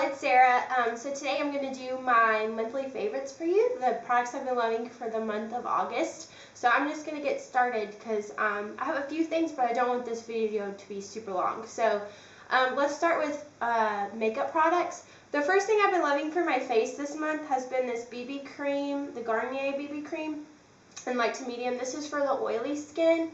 it's Sarah. So today I'm going to do my monthly favorites for you, the products I've been loving for the month of August. So I'm just going to get started because I have a few things, but I don't want this video to be super long. So let's start with makeup products. The first thing I've been loving for my face this month has been this BB cream, the Garnier BB cream in light to medium. This is for the oily skin.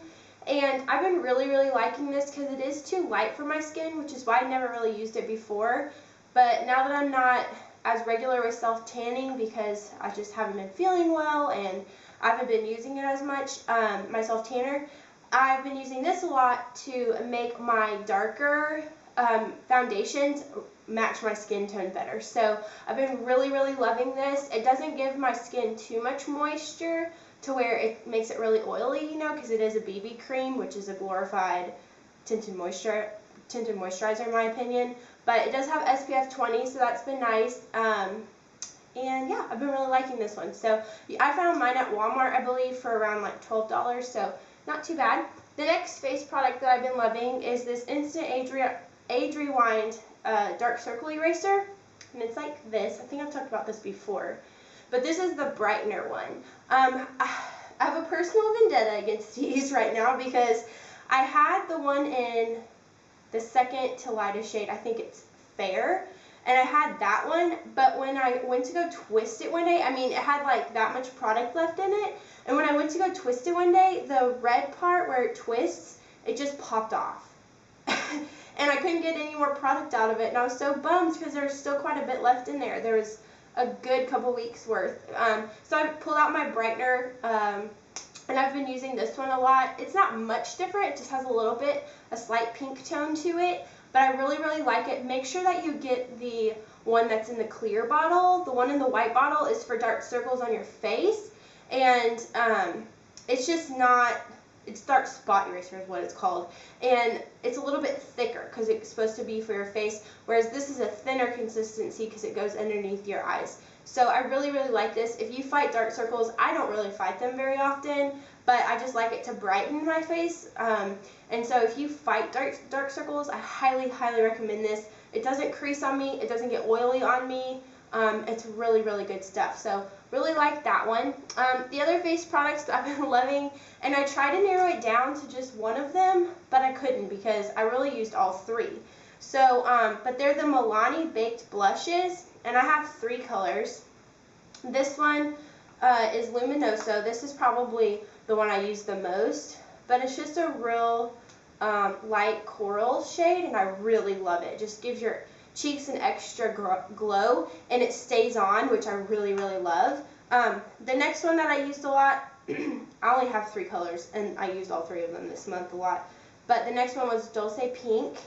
And I've been really liking this because it is too light for my skin, which is why I never really used it before. But now that I'm not as regular with self-tanning because I just haven't been feeling well and I haven't been using it as much, my self-tanner, I've been using this a lot to make my darker foundations match my skin tone better. So I've been really loving this. It doesn't give my skin too much moisture to where it makes it really oily, you know, because it is a BB cream, which is a glorified tinted moisturizer in my opinion. But it does have SPF 20, so that's been nice. And yeah, I've been really liking this one. So I found mine at Walmart, I believe, for around like $12, so not too bad. The next face product that I've been loving is this Instant Age Rewind Dark Circle Eraser. And it's like this. I think I've talked about this before. But this is the brightener one. I have a personal vendetta against these right now because I had the one in the second to lightest shade, I think it's Fair, and I had that one, but when I went to go twist it one day, I mean, it had like that much product left in it, and when I went to go twist it one day, the red part where it twists, it just popped off. And I couldn't get any more product out of it, and I was so bummed because there was still quite a bit left in there. There was a good couple weeks worth. So I pulled out my brightener, and I've been using this one a lot. It's not much different, it just has a slight pink tone to it, but I really like it. Make sure that you get the one that's in the clear bottle. The one in the white bottle is for dark circles on your face, and it's just not, it's dark spot eraser is what it's called, and it's a little bit thicker because it's supposed to be for your face, whereas this is a thinner consistency because it goes underneath your eyes. So I really like this. If you fight dark circles, I don't really fight them very often, but I just like it to brighten my face. And so if you fight dark circles, I highly recommend this. It doesn't crease on me, it doesn't get oily on me. It's really good stuff. So really like that one. The other face products that I've been loving, and I tried to narrow it down to just one of them, but I couldn't because I really used all three. So, but they're the Milani Baked Blushes, and I have 3 colors. This one is Luminoso. This is probably the one I use the most, but it's just a real light coral shade, and I really love it. It just gives your cheeks an extra glow, and it stays on, which I really love. The next one that I used a lot, I only have 3 colors, and I used all 3 of them this month a lot, but the next one was Dulce Pink,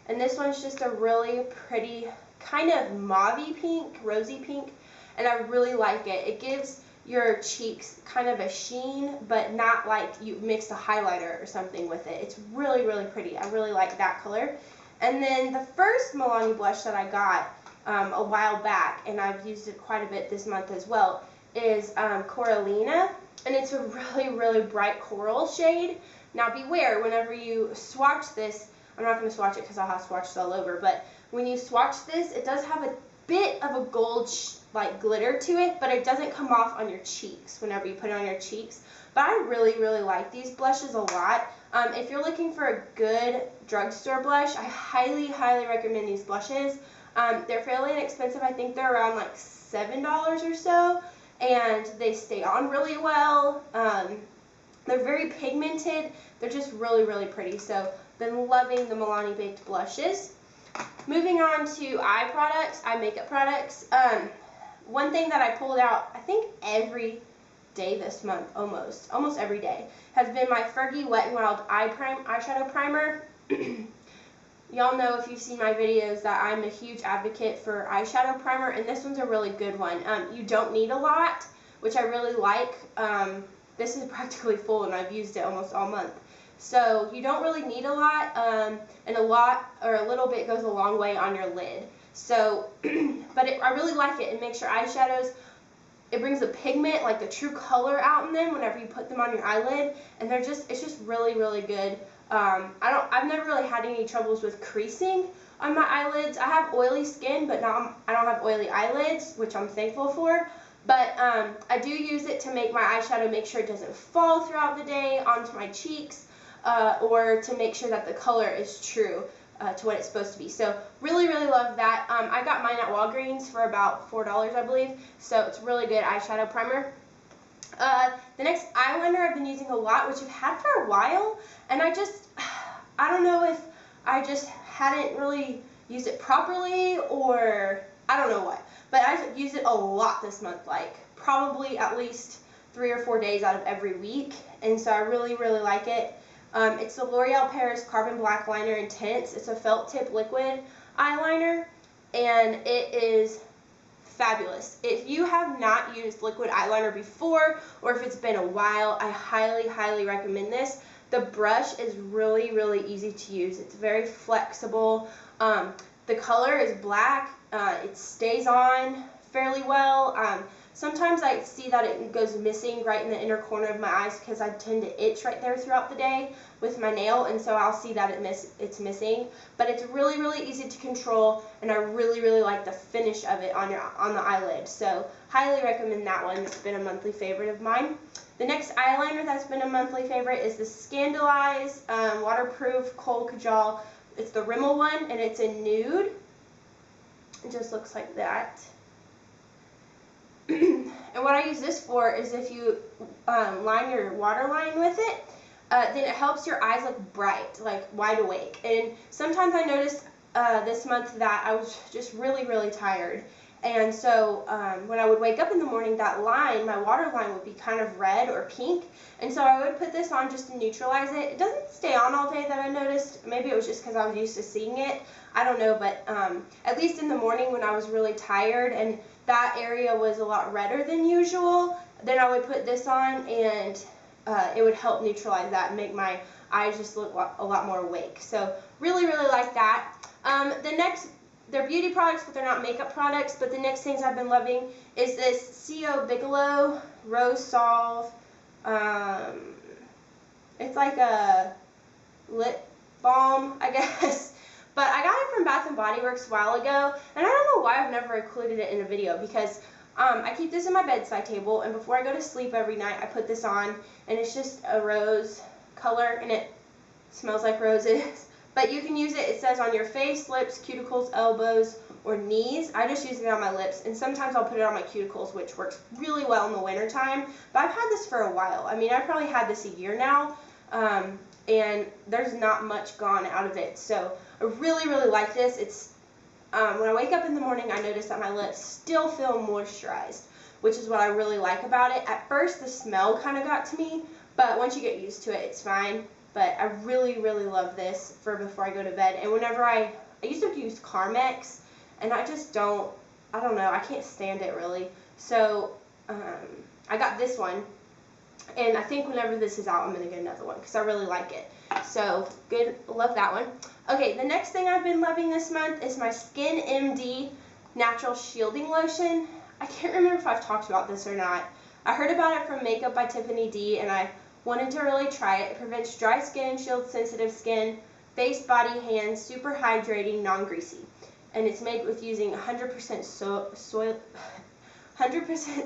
and this one's just a really pretty kind of mauvey pink, rosy pink, and I really like it. It gives your cheeks kind of a sheen, but not like you mixed a highlighter or something with it. It's really pretty. I really like that color. And then the first Milani blush that I got a while back, and I've used it quite a bit this month as well, is Coralina, and it's a really bright coral shade. Now beware, whenever you swatch this, I'm not going to swatch it because I'll have swatches all over, but when you swatch this, it does have a bit of a gold like glitter to it, but it doesn't come off on your cheeks whenever you put it on your cheeks. But I really like these blushes a lot. If you're looking for a good drugstore blush, I highly recommend these blushes. They're fairly inexpensive. I think they're around like $7 or so, and they stay on really well. They're very pigmented. They're just really pretty. So been loving the Milani Baked Blushes. Moving on to eye makeup products. One thing that I pulled out, I think every day this month, almost every day, has been my Fergie Wet n Wild eyeshadow primer. Y'all know, if you've seen my videos, that I'm a huge advocate for eyeshadow primer, and this one's a really good one. You don't need a lot, which I really like. This is practically full, and I've used it almost all month. So you don't really need a lot, and a lot or a little bit goes a long way on your lid. So, but I really like it. It makes your eyeshadows, it brings the pigment, like the true color out in them whenever you put them on your eyelid, and it's just really good. I've never really had any troubles with creasing on my eyelids. I have oily skin, but I don't have oily eyelids, which I'm thankful for. But I do use it to make my eyeshadow, make sure it doesn't fall throughout the day onto my cheeks, or to make sure that the color is true to what it's supposed to be. So really, really love that. I got mine at Walgreens for about $4, I believe. So it's a really good eyeshadow primer. The next eyeliner I've been using a lot, which I've had for a while, and I don't know if I just hadn't really used it properly, or I don't know what, but I've used it a lot this month, like probably at least 3 or 4 days out of every week, and so I really, really like it. It's the L'Oreal Paris Carbon Black Liner Intense. It's a felt tip liquid eyeliner, and it is fabulous. If you have not used liquid eyeliner before, or if it's been a while, I highly, highly recommend this. The brush is really, really easy to use. It's very flexible. The color is black. It stays on fairly well. Sometimes I see that it goes missing right in the inner corner of my eyes because I tend to itch right there throughout the day with my nail, and so I'll see that it's missing. But it's really, really easy to control, and I really, really like the finish of it on the eyelid. So highly recommend that one. It's been a monthly favorite of mine. The next eyeliner that's been a monthly favorite is the Scandalized Waterproof Kohl Kajal. It's the Rimmel one, and it's in nude. It just looks like that. And what I use this for is if you line your waterline with it, then it helps your eyes look bright, like wide awake. And sometimes I noticed this month that I was just really, really tired. And so when I would wake up in the morning, that line, my waterline, would be kind of red or pink. And so I would put this on just to neutralize it. It doesn't stay on all day, that I noticed. Maybe it was just because I was used to seeing it. I don't know, but at least in the morning when I was really tired and that area was a lot redder than usual, then I would put this on, and it would help neutralize that and make my eyes just look a lot more awake. So really, really like that. They're beauty products, but they're not makeup products. But the next things I've been loving is this CO Bigelow Rose Salve. It's like a lip balm, I guess. But I got it from Bath & Body Works a while ago, and I don't know why I've never included it in a video, because I keep this in my bedside table, and before I go to sleep every night, I put this on, and it's just a rose color, and it smells like roses. But you can use it, it says on your face, lips, cuticles, elbows, or knees. I just use it on my lips, and sometimes I'll put it on my cuticles, which works really well in the winter time. But I've had this for a while. I mean, I've probably had this a year now, and there's not much gone out of it. So I really, really like this. It's when I wake up in the morning, I notice that my lips still feel moisturized, which is what I really like about it. At first, the smell kind of got to me, but once you get used to it, it's fine. But I really, really love this for before I go to bed. And whenever I used to use Carmex, and I just don't know, I can't stand it really. So I got this one, and I think whenever this is out, I'm going to get another one because I really like it. So good, love that one. Okay, the next thing I've been loving this month is my Skin MD Natural Shielding Lotion. I can't remember if I've talked about this or not. I heard about it from Makeup by Tiffany D, and I wanted to really try it. It prevents dry skin and shields sensitive skin, face, body, hands, super hydrating, non-greasy. And it's made with using 100%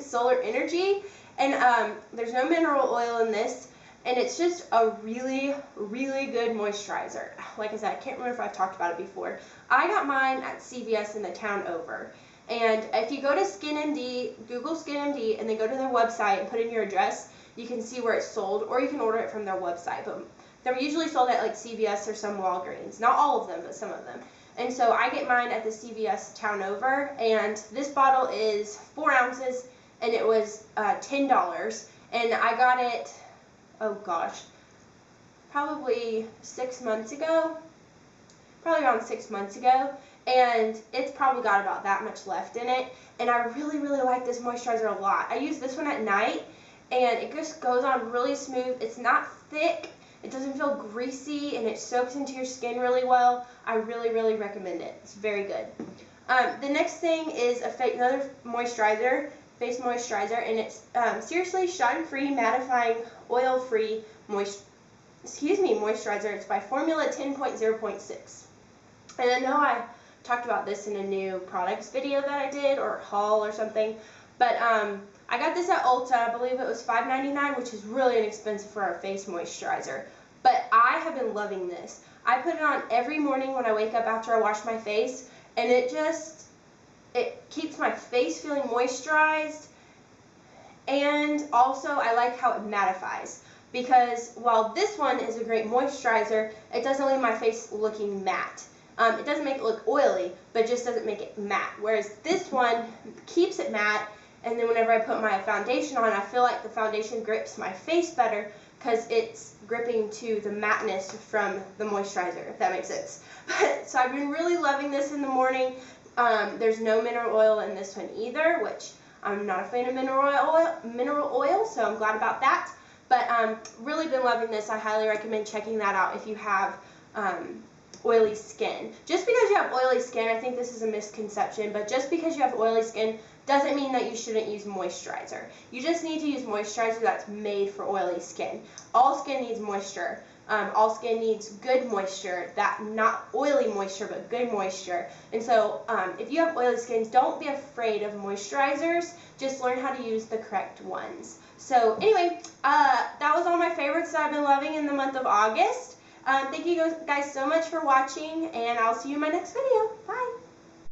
solar energy, and there's no mineral oil in this, and it's just a really, really good moisturizer. Like I said, I can't remember if I've talked about it before. I got mine at CVS in the town over. And if you go to SkinMD, Google SkinMD, and then go to their website and put in your address, you can see where it's sold, or you can order it from their website. But they're usually sold at like CVS or some Walgreens. Not all of them, but some of them. And so I get mine at the CVS town over, and this bottle is 4 ounces, and it was $10. And I got it, oh gosh, probably 6 months ago. Probably around 6 months ago. And it's probably got about that much left in it. And I really, really like this moisturizer a lot. I use this one at night, and it just goes on really smooth. It's not thick, it doesn't feel greasy, and it soaks into your skin really well. I really, really recommend it. It's very good. The next thing is another moisturizer, face moisturizer, and it's seriously shine-free, mattifying, oil-free moisturizer. It's by Formula 10.0.6. And I know I talked about this in a new products video that I did, or haul or something, but I got this at Ulta. I believe it was $5.99, which is really inexpensive for a face moisturizer. But I have been loving this. I put it on every morning when I wake up after I wash my face, and it keeps my face feeling moisturized, and also I like how it mattifies. Because while this one is a great moisturizer, it doesn't leave my face looking matte. It doesn't make it look oily, but it just doesn't make it matte. Whereas this one keeps it matte, and then whenever I put my foundation on, I feel like the foundation grips my face better because it's gripping to the matteness from the moisturizer, if that makes sense. So I've been really loving this in the morning. There's no mineral oil in this one either, which I'm not a fan of mineral oil, so I'm glad about that. But really been loving this. I highly recommend checking that out if you have oily skin. Just because you have oily skin, I think this is a misconception, but just because you have oily skin doesn't mean that you shouldn't use moisturizer. You just need to use moisturizer that's made for oily skin. All skin needs moisture. All skin needs good moisture, not oily moisture, but good moisture. And so if you have oily skin, don't be afraid of moisturizers. Just learn how to use the correct ones. So anyway, that was all my favorites that I've been loving in the month of August. Thank you guys so much for watching, and I'll see you in my next video.